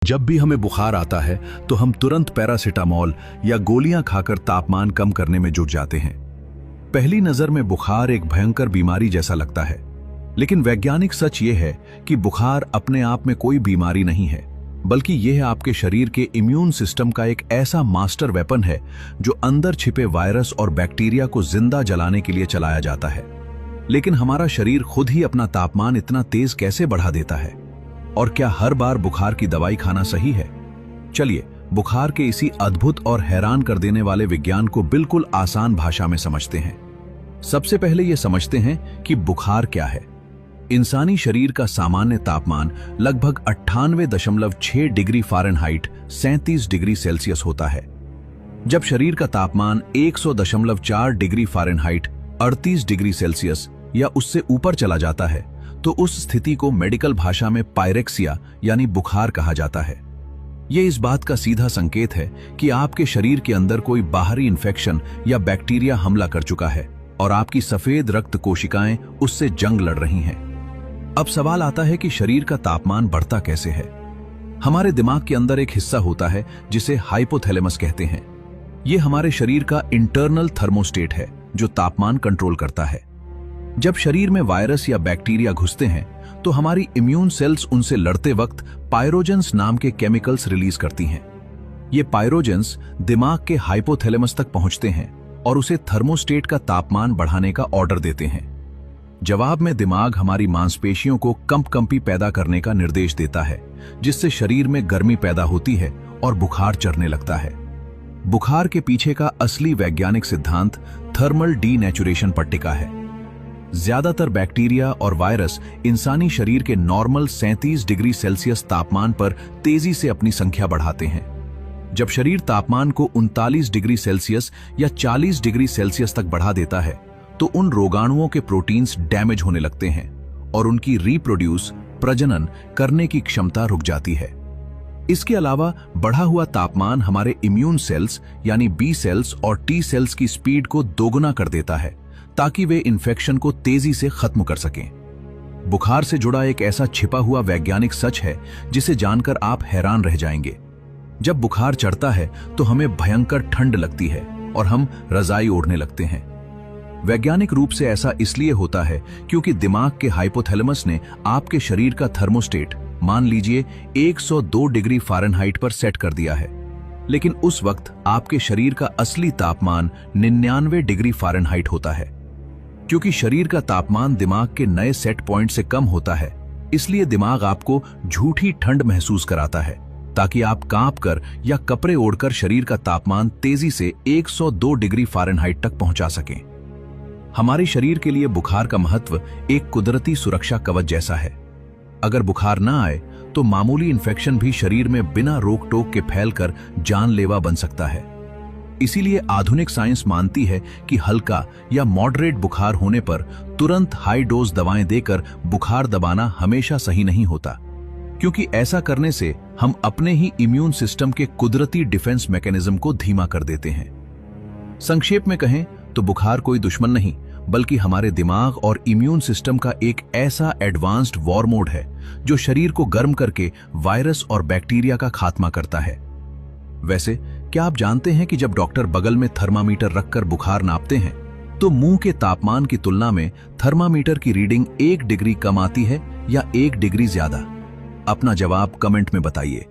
जब भी हमें बुखार आता है तो हम तुरंत पैरासिटामोल या गोलियां खाकर तापमान कम करने में जुट जाते हैं। पहली नजर में बुखार एक भयंकर बीमारी जैसा लगता है, लेकिन वैज्ञानिक सच ये है कि बुखार अपने आप में कोई बीमारी नहीं है, बल्कि यह आपके शरीर के इम्यून सिस्टम का एक ऐसा मास्टर वेपन है जो अंदर छिपे वायरस और बैक्टीरिया को जिंदा जलाने के लिए चलाया जाता है। लेकिन हमारा शरीर खुद ही अपना तापमान इतना तेज कैसे बढ़ा देता है? और क्या हर बार बुखार की दवाई खाना सही है? चलिए बुखार के इसी अद्भुत और हैरान कर देने वाले विज्ञान को बिल्कुल आसान भाषा में समझते हैं। सबसे पहले यह समझते हैं कि बुखार क्या है। इंसानी शरीर का सामान्य तापमान लगभग 98.6 डिग्री फ़ारेनहाइट 37 डिग्री सेल्सियस होता है। जब शरीर का तापमान 100.4 डिग्री फ़ारेनहाइट 38 डिग्री सेल्सियस या उससे ऊपर चला जाता है तो उस स्थिति को मेडिकल भाषा में पायरेक्सिया यानी बुखार कहा जाता है। यह इस बात का सीधा संकेत है कि आपके शरीर के अंदर कोई बाहरी इन्फेक्शन या बैक्टीरिया हमला कर चुका है और आपकी सफेद रक्त कोशिकाएं उससे जंग लड़ रही हैं। अब सवाल आता है कि शरीर का तापमान बढ़ता कैसे है। हमारे दिमाग के अंदर एक हिस्सा होता है जिसे हाइपोथैलेमस कहते हैं। यह हमारे शरीर का इंटरनल थर्मोस्टेट है जो तापमान कंट्रोल करता है। जब शरीर में वायरस या बैक्टीरिया घुसते हैं तो हमारी इम्यून सेल्स उनसे लड़ते वक्त पायरोजेंस नाम के केमिकल्स रिलीज करती हैं। ये पायरोजेंस दिमाग के हाइपोथैलेमस तक पहुंचते हैं और उसे थर्मोस्टेट का तापमान बढ़ाने का ऑर्डर देते हैं। जवाब में दिमाग हमारी मांसपेशियों को कंपकंपी पैदा करने का निर्देश देता है, जिससे शरीर में गर्मी पैदा होती है और बुखार चढ़ने लगता है। बुखार के पीछे का असली वैज्ञानिक सिद्धांत थर्मल डीनेचुरेशन पर टिका है। ज्यादातर बैक्टीरिया और वायरस इंसानी शरीर के नॉर्मल 37 डिग्री सेल्सियस तापमान पर तेजी से अपनी संख्या बढ़ाते हैं। जब शरीर तापमान को 39 डिग्री सेल्सियस या 40 डिग्री सेल्सियस तक बढ़ा देता है तो उन रोगाणुओं के प्रोटीन्स डैमेज होने लगते हैं और उनकी रिप्रोड्यूस प्रजनन करने की क्षमता रुक जाती है। इसके अलावा बढ़ा हुआ तापमान हमारे इम्यून सेल्स यानी बी सेल्स और टी सेल्स की स्पीड को दोगुना कर देता है ताकि वे इन्फेक्शन को तेजी से खत्म कर सकें। बुखार से जुड़ा एक ऐसा छिपा हुआ वैज्ञानिक सच है जिसे जानकर आप हैरान रह जाएंगे। जब बुखार चढ़ता है तो हमें भयंकर ठंड लगती है और हम रजाई ओढ़ने लगते हैं। वैज्ञानिक रूप से ऐसा इसलिए होता है क्योंकि दिमाग के हाइपोथैलेमस ने आपके शरीर का थर्मोस्टेट मान लीजिए 102 डिग्री फ़ारेनहाइट पर सेट कर दिया है, लेकिन उस वक्त आपके शरीर का असली तापमान 99 डिग्री फ़ारेनहाइट होता है। क्योंकि शरीर का तापमान दिमाग के नए सेट पॉइंट से कम होता है, इसलिए दिमाग आपको झूठी ठंड महसूस कराता है ताकि आप कांपकर या कपड़े ओढ़कर शरीर का तापमान तेजी से 102 डिग्री फ़ारेनहाइट तक पहुंचा सकें। हमारे शरीर के लिए बुखार का महत्व एक कुदरती सुरक्षा कवच जैसा है। अगर बुखार ना आए तो मामूली इन्फेक्शन भी शरीर में बिना रोक टोक के फैलकर जानलेवा बन सकता है। इसीलिए आधुनिक साइंस मानती है कि हल्का या मॉडरेट बुखार होने पर तुरंत हाई डोज दवाएं देकर बुखार दबाना हमेशा सही नहीं होता, क्योंकि ऐसा करने से हम अपने ही इम्यून सिस्टम के कुदरती डिफेंस मैकेनिज्म को धीमा कर देते हैं। संक्षेप में कहें तो बुखार कोई दुश्मन नहीं, बल्कि हमारे दिमाग और इम्यून सिस्टम का एक ऐसा एडवांस्ड वॉर मोड है जो शरीर को गर्म करके वायरस और बैक्टीरिया का खात्मा करता है। वैसे क्या आप जानते हैं कि जब डॉक्टर बगल में थर्मामीटर रखकर बुखार नापते हैं तो मुंह के तापमान की तुलना में थर्मामीटर की रीडिंग 1 डिग्री कम आती है या 1 डिग्री ज्यादा? अपना जवाब कमेंट में बताइए।